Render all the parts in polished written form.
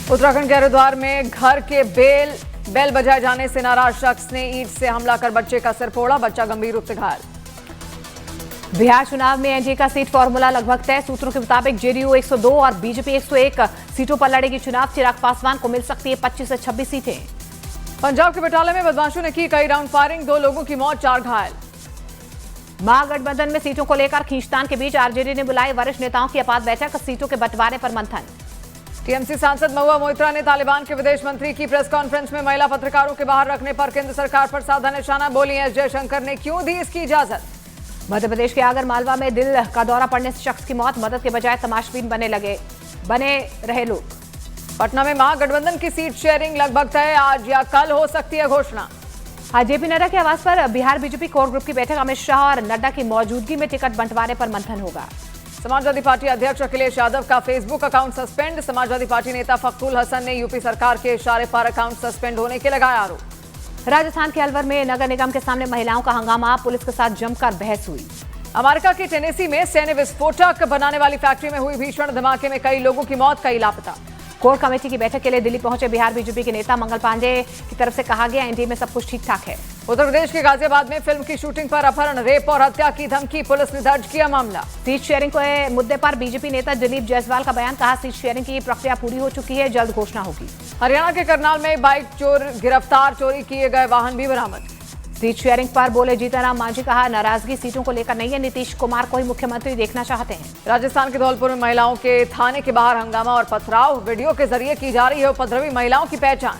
उत्तराखंड के हरिद्वार में घर के बेल बजाए जाने से नाराज शख्स ने ईंट से हमला कर बच्चे का सिर फोड़ा, बच्चा गंभीर रूप से घायल। बिहार चुनाव में एनडीए का सीट फॉर्मूला लगभग तय। सूत्रों के मुताबिक जेडीयू 102 और बीजेपी 101 सीटों पर लड़ेगी चुनाव। चिराग पासवान को मिल सकती है 25 से 26 सीटें। पंजाब के बटाला में बदमाशों ने की कई राउंड फायरिंग, 2 लोगों की मौत, 4 घायल। महागठबंधन में सीटों को लेकर खींचतान के बीच आरजेडी ने बुलाई वरिष्ठ नेताओं की आपात बैठक, सीटों के बंटवारे पर मंथन। टीएमसी सांसद महुआ मोइत्रा ने तालिबान के विदेश मंत्री की प्रेस कॉन्फ्रेंस में महिला पत्रकारों के बाहर रखने पर केंद्र सरकार पर साधा निशाना, बोली एस जयशंकर ने क्यों दी इसकी इजाजत। मध्य प्रदेश के आगर मालवा में दिल का दौरा पड़ने से शख्स की मौत, मदद के बजाय तमाशबीन बने रहे लोग। पटना में महागठबंधन की सीट शेयरिंग लगभग तय, आज या कल हो सकती है घोषणा। आज जेपी नड्डा के आवास पर बिहार बीजेपी कोर ग्रुप की बैठक, अमित शाह और नड्डा की मौजूदगी में टिकट बंटवारे पर मंथन होगा। समाजवादी पार्टी अध्यक्ष अखिलेश यादव का Facebook account suspend, Samajwadi party नेता फखरुल हसन ने यूपी सरकार के इशारे पर अकाउंट सस्पेंड होने के लगाया आरोप। राजस्थान के अलवर में नगर निगम के सामने महिलाओं का हंगामा, पुलिस के साथ जमकर बहस हुई। अमेरिका के टेनेसी में सैन्य विस्फोटक बनाने वाली फैक्ट्री में हुई भीषण धमाके में कई लोगों की मौत, कई लापता। कोर कमेटी की बैठक के लिए दिल्ली पहुंचे बिहार बीजेपी के नेता मंगल पांडे की तरफ से कहा गया एनडीए में सब कुछ ठीक ठाक है। उत्तर प्रदेश के गाजियाबाद में फिल्म की शूटिंग पर अपहरण, रेप और हत्या की धमकी, पुलिस ने दर्ज किया मामला। सीट शेयरिंग के मुद्दे पर बीजेपी नेता दिलीप जायसवाल का बयान, कहा सीट शेयरिंग की प्रक्रिया पूरी हो चुकी है, जल्द घोषणा होगी। हरियाणा के करनाल में बाइक चोर गिरफ्तार, चोरी किए गए वाहन भी बरामद। सीट शेयरिंग पर बोले जीतनराम मांझी, कहा नाराजगी सीटों को लेकर नहीं है, नीतीश कुमार को ही मुख्यमंत्री देखना चाहते हैं। राजस्थान के धौलपुर में महिलाओं के थाने के बाहर हंगामा और पथराव, वीडियो के जरिए की जा रही है उपद्रवी महिलाओं की पहचान।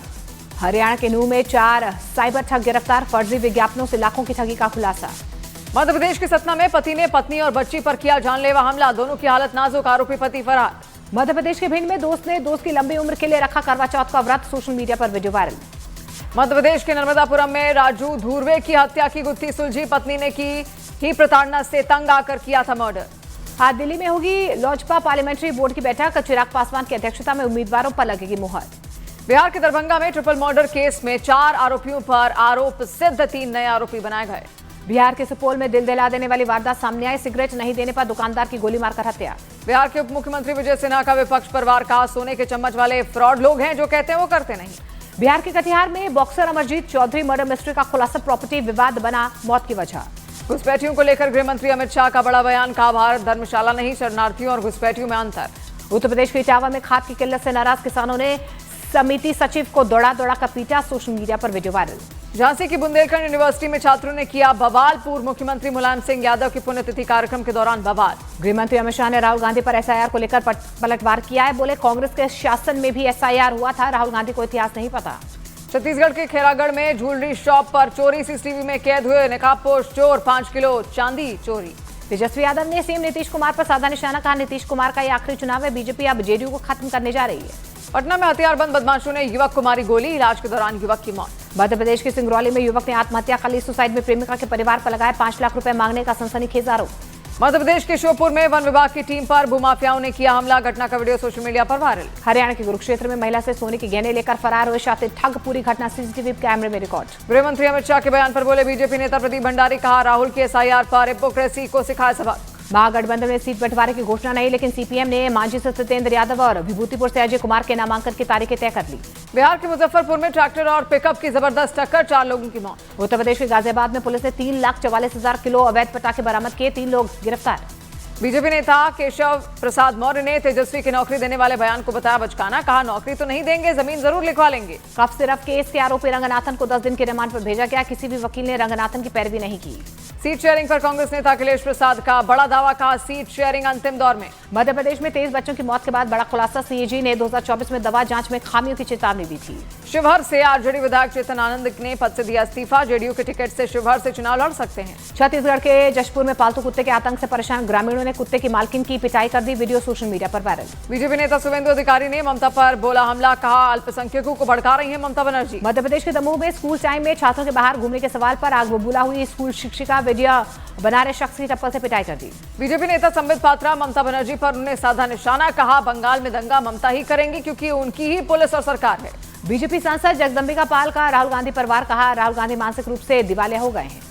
हरियाणा के नूह में 4 साइबर ठग गिरफ्तार, फर्जी विज्ञापनों से लाखों की ठगी का खुलासा। मध्य प्रदेश के सतना में पति ने पत्नी और बच्ची पर किया जानलेवा हमला, दोनों की हालत नाजुक, आरोपी पति फरार। मध्य प्रदेश के भिंड में दोस्त ने दोस्त की लंबी उम्र के लिए रखा करवा चौथ का व्रत, सोशल मीडिया पर वीडियो वायरल। मध्य प्रदेश के नर्मदापुरम में राजू धुर्वे की हत्या की गुत्थी सुलझी, पत्नी ने की ही प्रताड़ना से तंग आकर किया था मर्डर। आज दिल्ली में होगी लोजपा पार्लियामेंट्री बोर्ड की बैठक, चिराग पासवान की अध्यक्षता में उम्मीदवारों पर लगेगी मुहर। बिहार के दरभंगा में ट्रिपल मर्डर केस में 4 आरोपियों पर आरोप सिद्ध, 3 नए आरोपी बनाए गए। बिहार के सुपौल में दिल दहला देने वाली वारदात सामने आई, सिगरेट नहीं देने पर दुकानदार की गोली मारकर हत्या। बिहार के उप मुख्यमंत्री विजय सिन्हा का विपक्ष पर वार, कहा सोने के चम्मच वाले फ्रॉड लोग हैं, जो कहते हैं वो करते नहीं। बिहार के कटिहार में boxer Amarjeet Chaudhary murder mystery का खुलासा, प्रॉपर्टी विवाद बना मौत की वजह। घुसपैठियों को लेकर गृह मंत्री अमित शाह का बड़ा बयान, कहा भारत धर्मशाला नहीं, शरणार्थियों और घुसपैठियों में अंतर। उत्तर प्रदेश के इटावा में खाद की किल्लत से नाराज किसानों ने समिति सचिव को दौड़ा कर पीटा, सोशल मीडिया पर वीडियो वायरल। झांसी की बुंदेलखंड यूनिवर्सिटी में छात्रों ने किया बवाल, पूर्व मुख्यमंत्री मुलायम सिंह यादव की पुण्यतिथि कार्यक्रम के दौरान बवाल। गृह मंत्री अमित शाह ने राहुल गांधी पर एसआईआर को लेकर पलटवार किया है, बोले कांग्रेस के शासन में भी एसआईआर हुआ था, राहुल गांधी को इतिहास नहीं पता। छत्तीसगढ़ के खैरागढ़ में ज्वेलरी शॉप पर चोरी, सीसीटीवी में कैद हुए नकाबपोश चोर, 5 किलो चांदी चोरी। तेजस्वी यादव ने सीएम नीतीश कुमार पर साधा निशाना, कहा नीतीश कुमार का ये आखिरी चुनाव है, बीजेपी अब जेडीयू को खत्म करने जा रही है। पटना में हथियारबंद बदमाशों ने युवक को मारी गोली, इलाज के दौरान युवक की मौत। मध्य प्रदेश के सिंगरौली में युवक ने आत्महत्या कर ली, सुसाइड में प्रेमिका के परिवार पर लगाए 5 लाख रुपए मांगने का सनसनीखेज आरोप। मध्य प्रदेश के श्योपुर में वन विभाग की टीम पर भूमाफियाओं ने किया हमला, घटना का वीडियो सोशल मीडिया पर वायरल। हरियाणा के कुरुक्षेत्र में महिला से सोने के गहने लेकर फरार हुए शातिर ठग, पूरी घटना सीसीटीवी कैमरे में रिकॉर्ड। गृह मंत्री अमित शाह के बयान पर बोले बीजेपी नेता प्रदीप भंडारी, कहा राहुल की एसआईआर पर हिपोक्रेसी को सिखाए सबक। महागठबंधन में सीट बंटवारे की घोषणा नहीं, लेकिन सीपीएम ने मांझी से सत्येंद्र यादव और विभूतिपुर से अजय कुमार के नामांकन की तारीखें तय कर ली। बिहार के मुजफ्फरपुर में ट्रैक्टर और पिकअप की जबरदस्त टक्कर, 4 लोगों की मौत। उत्तर प्रदेश के गाजियाबाद में पुलिस ने 3,44,000 किलो अवैध पटाखे बरामद किए, 3 लोग गिरफ्तार। बीजेपी नेता केशव प्रसाद मौर्य ने तेजस्वी की नौकरी देने वाले बयान को बताया बचकाना, कहा नौकरी तो नहीं देंगे, जमीन जरूर लिखवा लेंगे। कफ सिरफ केस के आरोपी रंगनाथन को 10 दिन के रिमांड पर भेजा गया, किसी भी वकील ने रंगनाथन की पैरवी नहीं की। सीट शेयरिंग पर कांग्रेस नेता अखिलेश प्रसाद का बड़ा दावा, कहा सीट शेयरिंग अंतिम दौर में। मध्य प्रदेश में 23 बच्चों की मौत के बाद बड़ा खुलासा, सीएजी ने 2024 में दवा जांच में खामियों की चेतावनी दी थी। शिवहर से आरजेडी विधायक चेतन आनंद ने पद से दिया इस्तीफा, जेडीयू के टिकट से शिवहर से चुनाव लड़ सकते हैं। छत्तीसगढ़ के जशपुर में पालतू कुत्ते के आतंक से परेशान ग्रामीणों ने कुत्ते की मालकिन की पिटाई कर दी, वीडियो सोशल मीडिया पर वायरल। बीजेपी नेता शुभेंदु अधिकारी ने ममता पर बोला हमला, कहा अल्पसंख्यकों को भड़का रही है ममता बनर्जी। मध्य प्रदेश के दमोह में स्कूल टाइम में छात्रों के बाहर घूमने के सवाल पर आग बबूला हुई, स्कूल शिक्षिका वीडियो बना रहे शख्स की चप्पल से पिटाई कर दी। बीजेपी नेता संबित पात्रा ममता बनर्जी पर उन्हें साधा निशाना, कहा बंगाल में दंगा ममता ही करेंगी क्योंकि उनकी ही पुलिस और सरकार है। बीजेपी सांसद जगदम्बिका पाल का राहुल गांधी पर वार, कहा राहुल गांधी मानसिक रूप से दिवालिया हो गए हैं।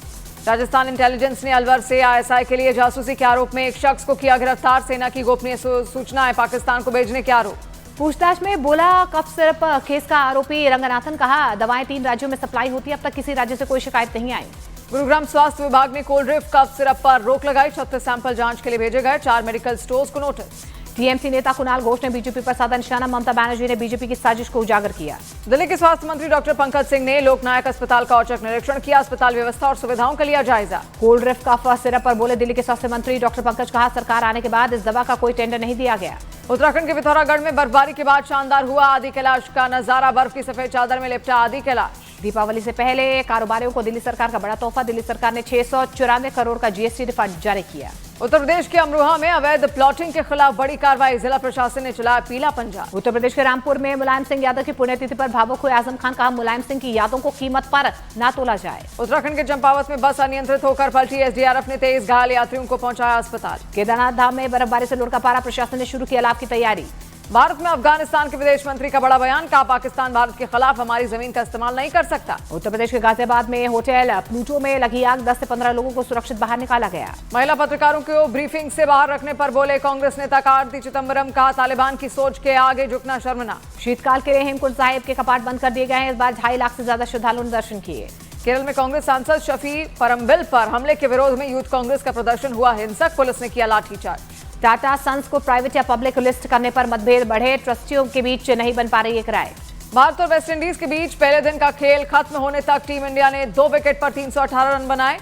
राजस्थान इंटेलिजेंस ने अलवर से आईएसआई के लिए जासूसी के आरोप में एक शख्स को किया गिरफ्तार, सेना की गोपनीय सूचना है पाकिस्तान को भेजने के आरोप। पूछताछ में बोला कफ सिरप केस का आरोपी रंगनाथन कहा दवाएं 3 राज्यों में सप्लाई होती है, अब तक किसी राज्य से कोई शिकायत नहीं आई। गुरुग्राम स्वास्थ्य विभाग ने कोल्ड ड्रिफ्ट कफ सिरप पर रोक लगाई। 36 सैंपल जांच के लिए भेजे गए। 4 मेडिकल स्टोर्स को नोटिस। टीएमसी नेता कुणाल घोष ने बीजेपी पर साधा निशाना। ममता बनर्जी ने बीजेपी की साजिश को उजागर किया। दिल्ली के स्वास्थ्य मंत्री डॉक्टर पंकज सिंह ने लोकनायक अस्पताल का औचक निरीक्षण किया। अस्पताल व्यवस्था और सुविधाओं का लिया जायजा। कोल्ड ड्रिफ्ट कफ सिरप पर बोले दिल्ली के स्वास्थ्य मंत्री डॉक्टर पंकज, कहा सरकार आने के बाद इस दवा का कोई टेंडर नहीं दिया गया। उत्तराखंड के पिथौरागढ़ में बर्फबारी के बाद शानदार हुआ आदि कैलाश का नजारा। बर्फ की सफेद चादर में लिपटा आदि कैलाश। दीपावली से पहले कारोबारियों को दिल्ली सरकार का बड़ा तोहफा। दिल्ली सरकार ने 694 करोड़ का जीएसटी रिफंड जारी किया। उत्तर प्रदेश के अमरोहा में अवैध प्लॉटिंग के खिलाफ बड़ी कार्रवाई। जिला प्रशासन ने चलाया पीला पंजा। उत्तर प्रदेश के रामपुर में मुलायम सिंह यादव की पुण्यतिथि पर भावुक हुए आजम खान, कहा मुलायम सिंह की यादों को कीमत पर ना तोला जाए। उत्तराखंड के चंपावत में बस अनियंत्रित होकर पलटी। एसडीआरएफ ने 23 घायल यात्रियों को पहुंचाया अस्पताल। केदारनाथ धाम में बर्फबारी से लुढ़का पारा। प्रशासन ने शुरू किया लाभ की तैयारी। भारत में अफगानिस्तान के विदेश मंत्री का बड़ा बयान। कहा पाकिस्तान भारत के खिलाफ हमारी जमीन का इस्तेमाल नहीं कर सकता। उत्तर प्रदेश के गाजियाबाद में होटल प्लूटो में लगी आग। 10 से 15 लोगों को सुरक्षित बाहर निकाला गया। महिला पत्रकारों को ब्रीफिंग से बाहर रखने पर बोले कांग्रेस नेता कार्ति चिदंबरम। कहा तालिबान की सोच के आगे झुकना शर्मनाक। शीतकाल के लिए हेमकुंड साहिब के कपाट बंद कर दिए गए हैं। इस बार 2.5 लाख से ज्यादा श्रद्धालुओं ने दर्शन किए। केरल में कांग्रेस सांसद शफी परम्बिल पर हमले के विरोध में यूथ कांग्रेस का प्रदर्शन हुआ हिंसक। पुलिस ने किया लाठीचार्ज। टाटा सन्स को प्राइवेट या पब्लिक लिस्ट करने पर मतभेद बढ़े। ट्रस्टियों के बीच नहीं बन पा रही एक राय। भारत और वेस्टइंडीज के बीच पहले दिन का खेल खत्म होने तक टीम इंडिया ने 2 विकेट पर 318 रन बनाए।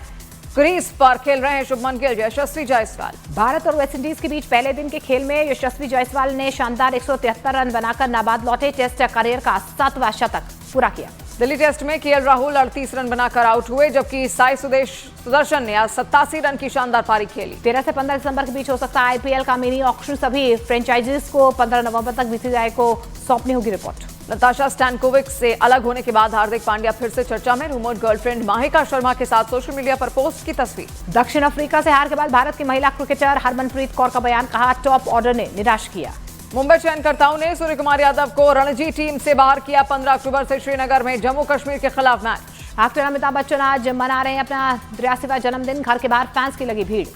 क्रीज पर खेल रहे हैं शुभमन गिल, यशस्वी जायसवाल। भारत और वेस्टइंडीज के बीच पहले दिन के खेल में यशस्वी जायसवाल ने शानदार 173 रन बनाकर नाबाद लौटे टेस्ट करियर का 7वां शतक पूरा किया। दिल्ली टेस्ट में केएल राहुल 38 रन बनाकर आउट हुए, जबकि साई सुदर्शन ने आज 87 रन की शानदार पारी खेली। 13 से 15 दिसंबर के बीच हो सकता है आईपीएल का मिनी ऑक्शन। सभी फ्रेंचाइजीज को 15 नवंबर तक बीसीसीआई को सौंपनी होगी रिपोर्ट। नताशा स्टैनकोविक से अलग होने के बाद हार्दिक पांड्या फिर से चर्चा में। रूमर्ड गर्लफ्रेंड माहिका शर्मा के साथ सोशल मीडिया पर पोस्ट की तस्वीर। दक्षिण अफ्रीका से हार के बाद भारत की महिला क्रिकेटर हरमनप्रीत कौर का बयान, कहा टॉप ऑर्डर ने निराश किया। मुंबई चयनकर्ताओं ने सूर्य कुमार यादव को रणजी टीम से बाहर किया। 15 अक्टूबर से श्रीनगर में जम्मू कश्मीर के खिलाफ मैच। एक्टर अमिताभ बच्चन आज मना रहे हैं अपना 83वां जन्मदिन। घर के बाहर फैंस की लगी भीड़।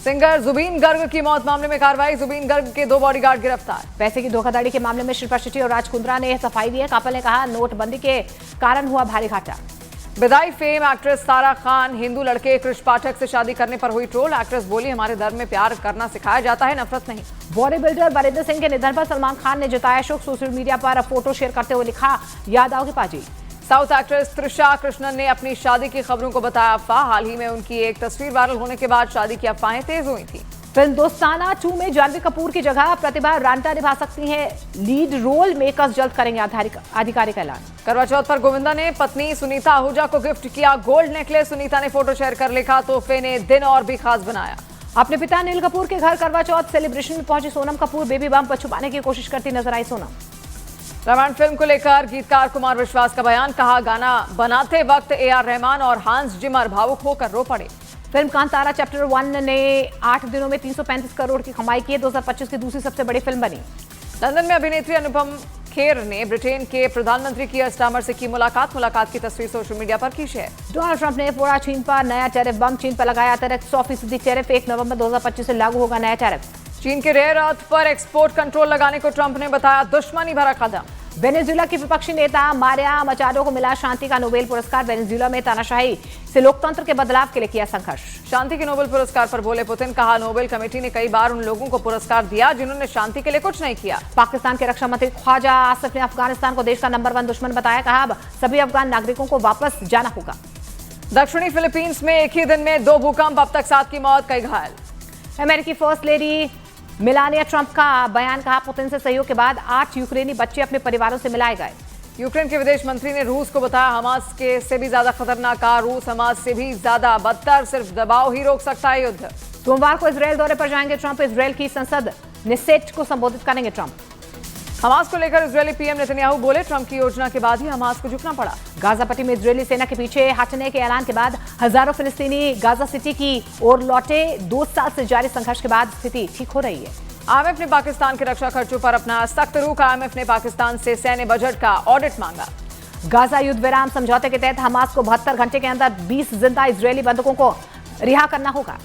सिंगर जुबीन गर्ग की मौत मामले में कार्रवाई। जुबीन गर्ग के 2 बॉडीगार्ड गिरफ्तार। पैसे की धोखाधड़ी के मामले में शिल्पा शेट्टी और राज कुंद्रा ने सफाई दी है। कपिल ने कहा नोटबंदी के कारण हुआ भारी घाटा। विदाई फेम एक्ट्रेस सारा खान हिंदू लड़के कृष पाठक से शादी करने पर हुई ट्रोल। एक्ट्रेस बोली हमारे धर्म में प्यार करना सिखाया जाता है, नफरत नहीं। बॉडी बिल्डर वरिंदर सिंह के निधन पर सलमान खान ने जताया शोक। सोशल मीडिया पर फोटो शेयर करते हुए लिखा याद आओगे पाजी। साउथ एक्ट्रेस त्रिशा कृष्णन ने अपनी शादी की खबरों को बताया अफवाह। हाल ही में उनकी एक तस्वीर वायरल होने के बाद शादी की अफवाहें तेज हुई थी। फिल्म दोस्ताना 2 में जानवी कपूर की जगह प्रतिभा रांटा निभा सकती हैं लीड रोल। मेकर्स जल्द करेंगे आधिकारिक ऐलान। करवा चौथ पर गोविंदा ने पत्नी सुनीता आहूजा को गिफ्ट किया गोल्ड नेकलेस। सुनीता ने फोटो शेयर कर लिखा तोहफे ने दिन और भी खास बनाया। अपने पिता अनिल कपूर के घर करवा चौथ सेलिब्रेशन में पहुंची सोनम कपूर। बेबी बम पर छुपाने की कोशिश करती नजर आई सोनम। रामायण फिल्म को लेकर गीतकार कुमार विश्वास का बयान। कहा गाना बनाते वक्त AR रहमान और हांस जिमर भावुक होकर रो पड़े। फिल्म कांतारा चैप्टर 1 ने 8 दिनों में 335 करोड़ की कमाई की है। 2025 की दूसरी सबसे बड़ी फिल्म बनी। लंदन में अभिनेत्री अनुपम खेर ने ब्रिटेन के प्रधानमंत्री कियर स्टारमर से की मुलाकात की तस्वीर सोशल मीडिया पर की शेयर। डोनाल्ड ट्रंप ने फोड़ा चीन पर नया टैरिफ बम। चीन पर लगाया अतिरिक्त 100% टैरिफ। 1 नवंबर 2025 से लागू होगा नया टैरिफ। चीन के रेयर अर्थ पर एक्सपोर्ट कंट्रोल लगाने को ट्रंप ने बताया दुश्मनी भरा कदम। वेनेजुएला की विपक्षी नेता मारिया मचाडो को मिला शांति का नोबेल पुरस्कार। वेनेजुएला में तानाशाही से लोकतंत्र के बदलाव के लिए किया संघर्ष। शांति के नोबेल पुरस्कार पर बोले पुतिन। कहा नोबेल कमेटी ने कई बार उन लोगों को पुरस्कार दिया जिन्होंने शांति के लिए कुछ नहीं किया। पाकिस्तान के रक्षा मंत्री ख्वाजा आसिफ ने अफगानिस्तान को देश का नंबर 1 दुश्मन बताया। कहा अब सभी अफगान नागरिकों को वापस जाना होगा। दक्षिणी फिलीपींस में एक ही दिन में 2 भूकंप, अब तक 7 की मौत, कई घायल। अमेरिकी फर्स्ट लेडी मेलानिया ट्रंप का बयान। कहा पुतिन से सहयोग के बाद 8 यूक्रेनी बच्चे अपने परिवारों से मिलाए गए। यूक्रेन के विदेश मंत्री ने रूस को बताया हमास के से भी ज्यादा खतरनाक। कहा रूस हमास से भी ज्यादा बदतर, सिर्फ दबाव ही रोक सकता है युद्ध। सोमवार को इजरायल दौरे पर जाएंगे ट्रंप। इजरायल की संसद नेसेट को संबोधित करेंगे ट्रंप। हमास को लेकर इजरायली पीएम नेतन्याहू बोले ट्रंप की योजना के बाद ही हमास को झुकना पड़ा। गाजा पट्टी में इजरायली सेना के पीछे हटने के ऐलान के बाद हजारों फिलिस्तीनी गाजा सिटी की ओर लौटे। 2 साल से जारी संघर्ष के बाद स्थिति ठीक हो रही है। IMF ने पाकिस्तान के रक्षा खर्चों पर अपना सख्त रुख। IMF ने पाकिस्तान से सैन्य बजट का ऑडिट मांगा। गाजा युद्ध विराम समझौते के तहत हमास को 72 घंटे के अंदर 20 जिंदा इजरायली बंधकों को रिहा करना होगा।